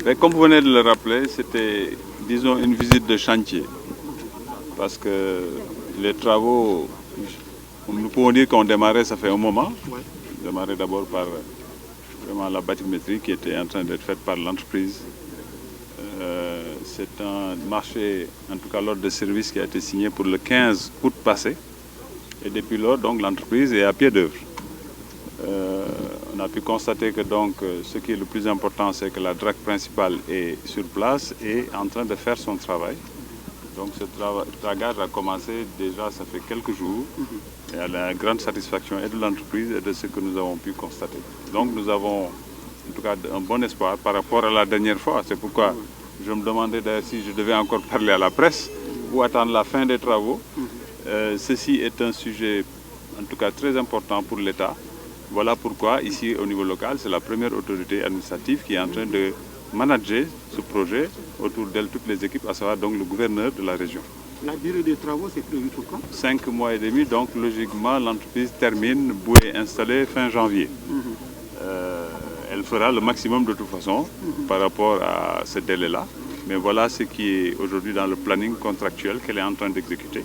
Mais comme vous venez de le rappeler, c'était, disons, une visite de chantier. Parce que les travaux, nous pouvons dire qu'on démarrait, ça fait un moment. On démarrait d'abord par vraiment la bathymétrie qui était en train d'être faite par l'entreprise. C'est un marché, en tout cas l'ordre de service qui a été signé pour le 15 août passé. Et depuis lors, donc, l'entreprise est à pied d'œuvre. On a pu constater que donc, ce qui est le plus important, c'est que la drague principale est sur place et en train de faire son travail. Donc ce dragage a commencé déjà, ça fait quelques jours, et à la grande satisfaction et de l'entreprise et de ce que nous avons pu constater. Donc nous avons en tout cas un bon espoir par rapport à la dernière fois. C'est pourquoi je me demandais d'ailleurs si je devais encore parler à la presse ou attendre la fin des travaux. Ceci est un sujet en tout cas très important pour l'État. Voilà pourquoi ici au niveau local, c'est la première autorité administrative qui est en train de manager ce projet, autour d'elle toutes les équipes, à savoir donc le gouverneur de la région. La durée des travaux, c'est prévu pour quand? 5 mois et demi, donc logiquement l'entreprise termine, bouée installée fin janvier. Elle fera le maximum de toute façon par rapport à ce délai-là. Mais voilà ce qui est aujourd'hui dans le planning contractuel qu'elle est en train d'exécuter.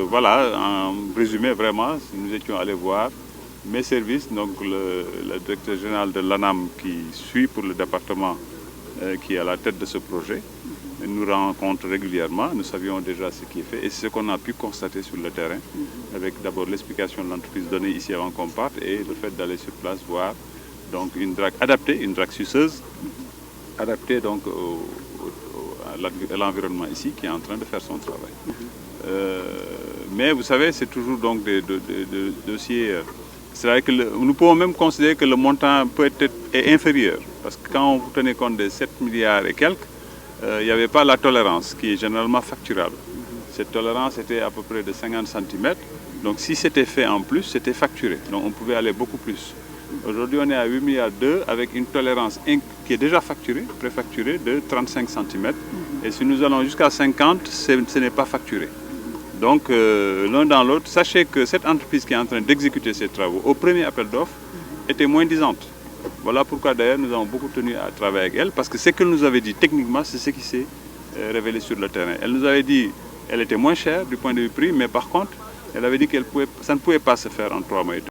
Voilà, en résumé vraiment, nous étions allés voir mes services, donc le directeur général de l'ANAM qui suit pour le département, qui est à la tête de ce projet, nous rencontre régulièrement, nous savions déjà ce qui est fait et c'est ce qu'on a pu constater sur le terrain, avec d'abord l'explication de l'entreprise donnée ici avant qu'on parte et le fait d'aller sur place voir donc, une drague adaptée, une drague suceuse, adaptée donc à l'environnement ici qui est en train de faire son travail. Mais vous savez, c'est toujours donc des dossiers. C'est-à-dire que nous pouvons même considérer que le montant est inférieur. Parce que quand vous tenez compte des 7 milliards et quelques, il n'y avait pas la tolérance qui est généralement facturable. Cette tolérance était à peu près de 50 cm. Donc si c'était fait en plus, c'était facturé. Donc on pouvait aller beaucoup plus. Aujourd'hui, on est à 8 milliards 2 avec une tolérance qui est déjà facturée, préfacturée de 35 cm. Et si nous allons jusqu'à 50, ce n'est pas facturé. Donc, l'un dans l'autre, sachez que cette entreprise qui est en train d'exécuter ces travaux au premier appel d'offres était moins disante. Voilà pourquoi d'ailleurs nous avons beaucoup tenu à travailler avec elle, parce que ce qu'elle nous avait dit techniquement, c'est ce qui s'est révélé sur le terrain. Elle nous avait dit qu'elle était moins chère du point de vue prix, mais par contre, elle avait dit que ça ne pouvait pas se faire en 3 mois.